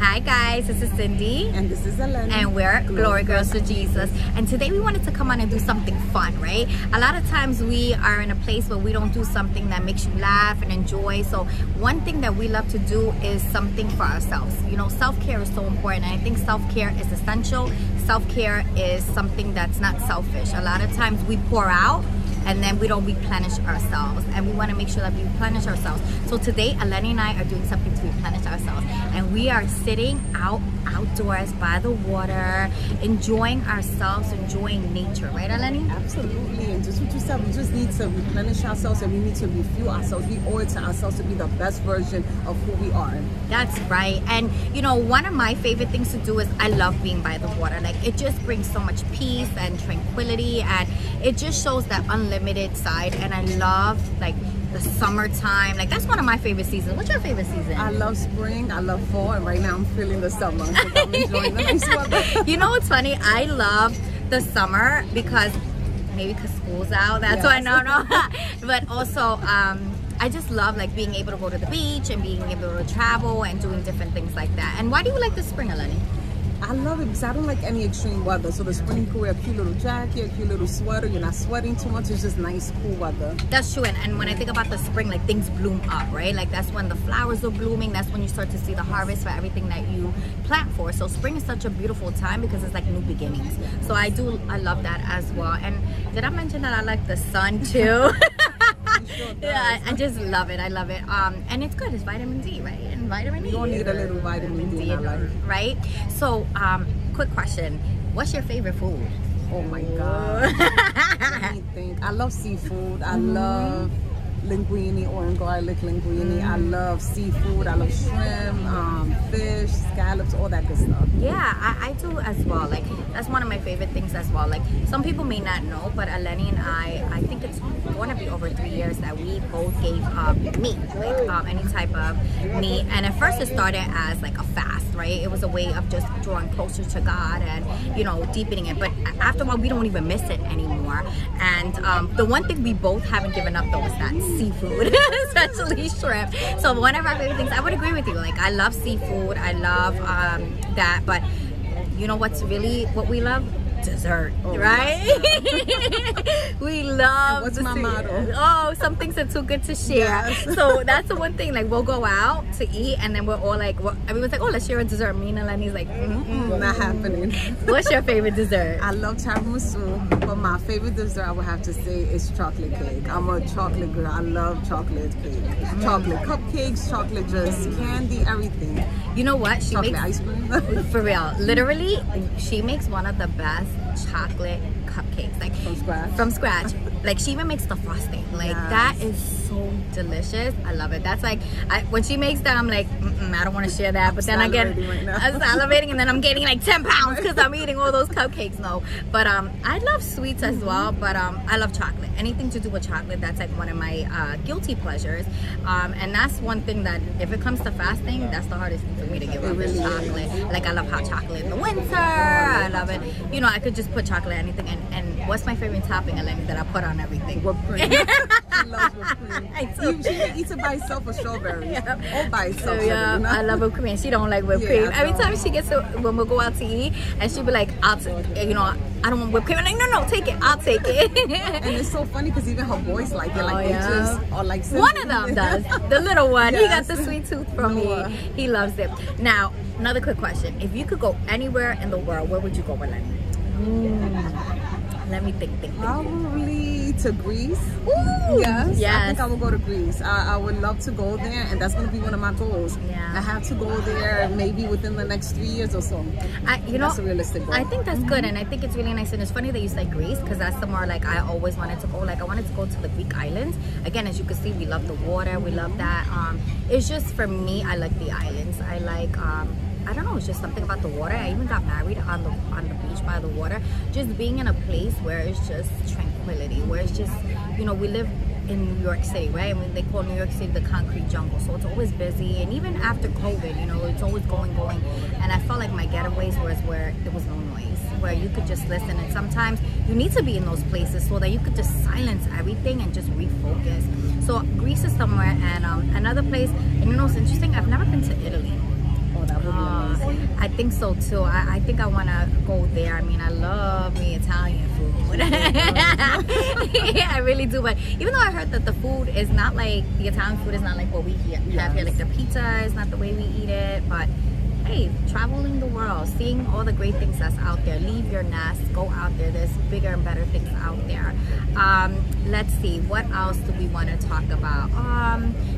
Hi guys, this is Cindy. And this is Eleni. And we're Glory Girls for Jesus. And today we wanted to come on and do something fun, right? A lot of times we are in a place where we don't do something that makes you laugh and enjoy. So one thing that we love to do is something for ourselves. You know, self-care is so important. And I think self-care is essential. Self-care is something that's not selfish. A lot of times we pour out and then we don't replenish ourselves, and we want to make sure that we replenish ourselves. So today Eleni and I are doing something to replenish ourselves, and we are sitting outdoors by the water, enjoying ourselves, enjoying nature, right Eleni? Absolutely. And just what you said, we just need to replenish ourselves, and we need to refuel ourselves. We owe it to ourselves to be the best version of who we are. That's right. And you know, one of my favorite things to do is I love being by the water. Like, it just brings so much peace and tranquility, and it just shows that unlimited side. And I love like the summertime. Like, that's one of my favorite seasons. What's your favorite season? I love spring, I love fall, and right now I'm feeling the summer because I'm enjoying the nice weather. You know what's funny? I love the summer because school's out. That's why. No. But also I just love like being able to go to the beach and being able to travel and doing different things like that. And why do you like the spring, Eleni? I love it because I don't like any extreme weather. So the spring, you can wear a cute little jacket, a cute little sweater. You're not sweating too much. It's just nice, cool weather. That's true. And when I think about the spring, like, things bloom up, right? Like, that's when the flowers are blooming. That's when you start to see the harvest for everything that you plant for. So spring is such a beautiful time because it's like new beginnings. So I love that as well. And did I mention that I like the sun too? Sure yeah, I just love it. I love it. And it's good. It's vitamin D, right? And vitamin E. You don't need a little vitamin D in our life. Right? So, quick question. What's your favorite food? Oh my God. Let me think. I love seafood. I love linguine, orange garlic linguine. I love seafood. I love shrimp, fish, scallops, all that good stuff. Yeah, I do as well. Like, that's one of my favorite things as well. Like, some people may not know, but Eleni and I think it's going to be over 3 years that we both gave up meat, like any type of meat. And at first it started as like a fast, right? It was a way of just drawing closer to God and, you know, deepening it. But after a while, we don't even miss it anymore. And the one thing we both haven't given up though is that seafood, especially shrimp. So one of our favorite things, I would agree with you. Like, I love seafood. I love that. But you know what's really what we love? Dessert, right? We love. What's my motto? Oh, some things are too good to share. Yes. So that's the one thing. Like, we'll go out to eat, and then we're all like, everyone's like, oh, let's share a dessert. Me and Eleni's like, not happening. What's your favorite dessert? I love tiramisu, but my favorite dessert I would have to say is chocolate cake. I'm a chocolate girl. I love chocolate cake, chocolate cupcakes, chocolate just candy, everything. You know what? She chocolate makes ice cream. For real, literally, she makes one of the best chocolate cupcakes, like from scratch. Like, she even makes the frosting. Like, that is so delicious. I love it. That's like, when she makes that, I'm like, I don't want to share that. But then I get I'm salivating, and then I'm gaining like 10 pounds because I'm eating all those cupcakes. No, but I love sweets as well. But I love chocolate. Anything to do with chocolate, that's like one of my guilty pleasures. And that's one thing that, if it comes to fasting, that's the hardest thing for me to give up is chocolate. Like, I love hot chocolate in the winter. I love it. You know, I could just put chocolate on anything. And what's my favorite topping, Eleni, that I put on everything? Whipped cream. She loves whipped cream. She eats it by itself or strawberries. All by itself. Yeah, I love whipped cream. She don't like whipped cream. Every time she gets to, when we go out to eat, and she'll be like, you know, I don't want whipped cream. I'm like, no, take it. I'll take it. And it's so funny because even her boys like it. Like, they just are like one of them does. The little one. He got the sweet tooth from me. He loves it. Now, another quick question. If you could go anywhere in the world, where would you go, Eleni? Let me think. Probably to Greece. Ooh, yes. I think I will go to Greece. I would love to go there, and that's going to be one of my goals. I have to go there maybe within the next 3 years or so. That's a realistic goal. I think that's good, and I think it's really nice. And it's funny that you said Greece, because that's somewhere like I always wanted to go. Like, I wanted to go to the Greek islands. Again, as you can see, we love the water. We love that. It's just, for me, I like the islands. I like I don't know, it's just something about the water. I even got married on the beach by the water. Just being in a place where it's just tranquility, where it's just, you know, we live in New York City, right? I mean, they call New York City the concrete jungle, so it's always busy. And even after COVID, you know, it's always going. And I felt like my getaways was where there was no noise, where you could just listen. And sometimes you need to be in those places so that you could just silence everything and just refocus. So Greece is somewhere, and another place. And you know, it's interesting, I've never been to Italy. Oh, that would be amazing. think so too. I think I want to go there. I mean, I love me Italian food. Yeah, I really do. But even though I heard that the food is not like, the Italian food is not like what we have here. Like the pizza is not the way we eat it. But hey, traveling the world, seeing all the great things that's out there. Leave your nest, go out there. There's bigger and better things out there. Let's see, what else do we want to talk about?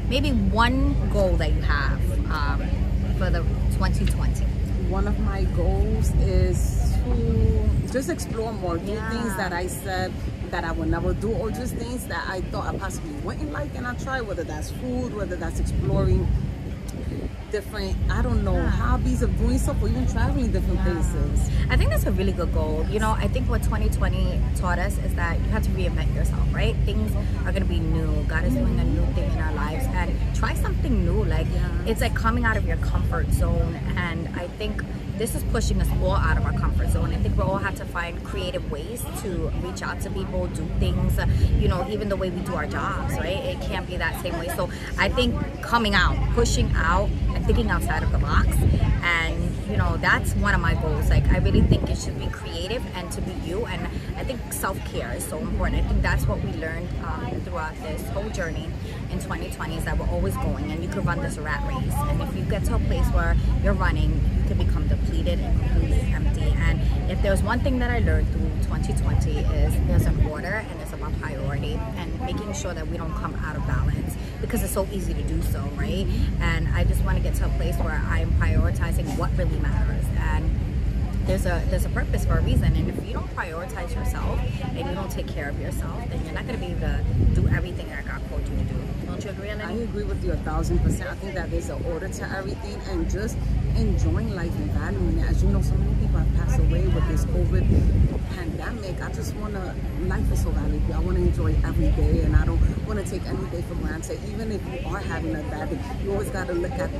Maybe one goal that you have for the 2020. One of my goals is to just explore more, do things that I said that I would never do, or just things that I thought I possibly wouldn't like and I try, whether that's food, whether that's exploring different, I don't know, hobbies of doing stuff, or even traveling different places. I think that's a really good goal. You know, I think what 2020 taught us is that you have to reinvent yourself, right? Things are going to be new. God is doing a new thing in our lives, and try something new. Like, it's like coming out of your comfort zone, and I think this is pushing us all out of our comfort zone. I think we all have to find creative ways to reach out to people, do things, you know, even the way we do our jobs, right? It can't be that same way. So I think coming out, pushing out, and thinking outside of the box. And, you know, that's one of my goals. Like, I really think it should be creative and to be you. And I think self-care is so important. I think that's what we learned throughout this whole journey in 2020, is that we're always going, and you could run this rat race. And if you get to a place where you're running, you can become depleted and completely empty. And if there's one thing that I learned through 2020 is there's an order, and it's about priority and making sure that we don't come out of balance, because it's so easy to do so, right? And I just want to get to a place where I'm prioritizing what really matters. And there's a purpose for a reason. And if you don't prioritize yourself and you don't take care of yourself, then you're not going to be able to do everything that God called you to do. Don't you agree on that? I agree with you 1000%. I think that there's an order to everything, and just enjoying life and valuing it. As you know, so many people have passed away with this COVID pandemic. I just want to, life is so valuable. I want to enjoy every day, and I don't want to take any day for granted. Even if you are having a bad day, you always got to look at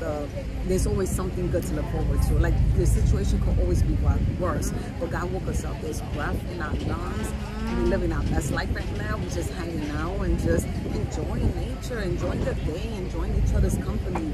there's always something good to look forward to. Like, the situation could always be worse, but God woke us up. There's breath in our lungs. We're living our best life right now. We're just hanging out and just enjoying nature, enjoying the day, enjoying each other's company.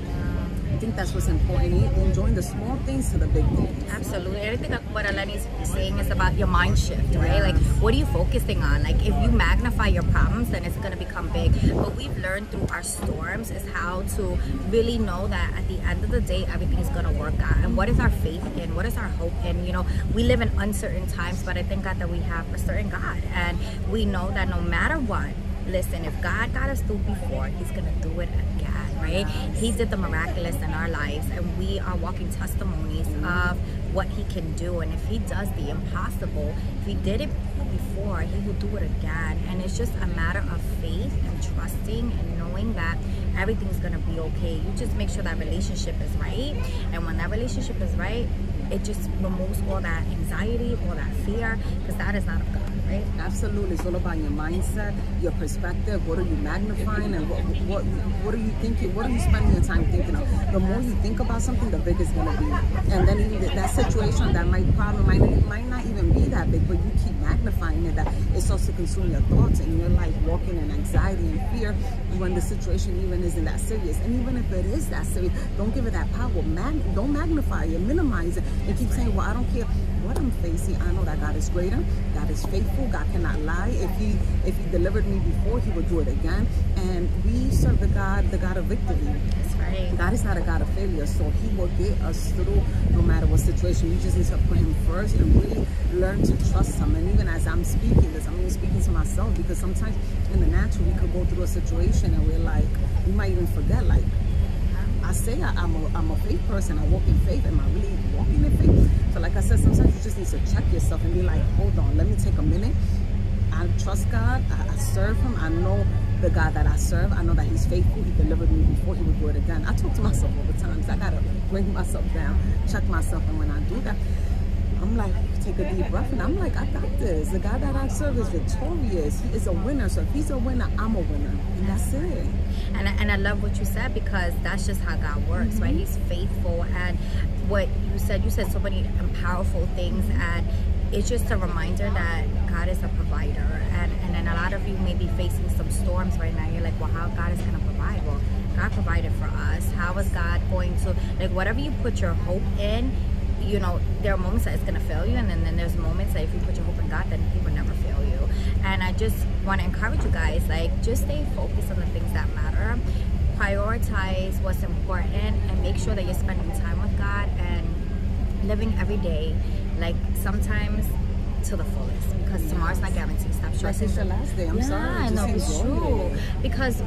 I think that's what's important, enjoying the small things to the big things. Absolutely. I think what Eleni's saying is about your mind shift, right? Like, what are you focusing on? Like, if you magnify your problems, then it's going to become big. What we've learned through our storms is how to really know that at the end of the day, everything is going to work out. And what is our faith in? What is our hope in? You know, we live in uncertain times, but I thank God that we have a certain God. And we know that no matter what, listen, if God got us through before, he's going to do it again, right? He did the miraculous in our lives, and we are walking testimonies of what he can do. And if he does the impossible, if he did it before, he will do it again. And it's just a matter of faith and trusting and knowing that everything's going to be okay. You just make sure that relationship is right. And when that relationship is right, it just removes all that anxiety, all that fear, because that is not of God, right? Absolutely. It's all about your mindset, your perspective. What are you magnifying, and what are you thinking? What are you spending your time thinking of? The more you think about something, the bigger it's going to be. And then even that situation, that problem might not even be that big, but you keep magnifying it, that it starts to consume your thoughts, and you're like walking in anxiety and fear when the situation even isn't that serious. And even if it is that serious, don't give it that power. Don't magnify it, minimize it, and keep saying, well, I don't care what I'm facing. I know that God is greater, God is faithful, God cannot lie. If he delivered me before, he will do it again. And we serve the God of victory. That's right. God is not a God of failure, so he will get us through no matter what situation. You just need to put him first and really learn to trust him. And even as I'm speaking this, I'm even speaking to myself, because sometimes in the natural we could go through a situation and we're like, we might even forget, like, I say I'm a faith person. I walk in faith. Am I really walking in faith? So like I said, sometimes you just need to check yourself and be like, hold on, let me take a minute. I trust God. I serve him. I know the God that I serve. I know that he's faithful. He delivered me before, he would do it again. I talk to myself all the time. So I got to bring myself down, check myself. And when I do that, I'm like, take a deep breath, and I'm like, I got this. The God that I serve is victorious. He is a winner. So if he's a winner, I'm a winner. And that's it. And I love what you said, because that's just how God works, right? He's faithful. And what you said so many powerful things, and it's just a reminder that God is a provider. And then a lot of you may be facing some storms right now. You're like, well, how God is going to provide? Well, God provided for us. How is God going to, like, whatever you put your hope in, you know, there are moments that it's gonna fail you, and then there's moments that if you put your hope in God, then He will never fail you. And I just want to encourage you guys, like, just stay focused on the things that matter, prioritize what's important, and make sure that you're spending time with God and living every day, like, sometimes to the fullest, because tomorrow's not guaranteed. Stop stressing. Like it's the last day. I'm sorry. I know, it's true. It. Because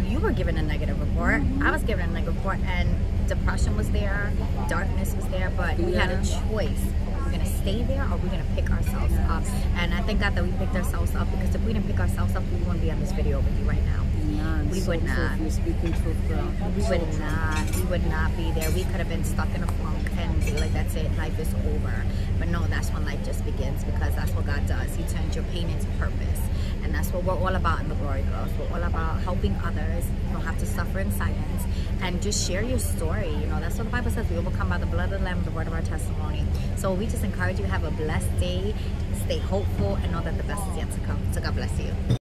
you were given a negative report, I was given a negative report, and depression was there, darkness was there, but we had a choice. We're gonna stay there, or we're gonna pick ourselves up. And I thank God that we picked ourselves up, because if we didn't pick ourselves up, we wouldn't be on this video with you right now. We would not. You're speaking truth, girl. We would not. We would not be there. We could have been stuck in a funk and be like, that's it, life is over. But no, that's when life just begins, because that's what God does. He turns your pain into purpose. And that's what we're all about in the Glory Girls. We're all about helping others. You don't have to suffer in silence, and just share your story. You know, that's what the Bible says. We overcome by the blood of the Lamb, the word of our testimony. So we just encourage you to have a blessed day, stay hopeful, and know that the best is yet to come. So God bless you.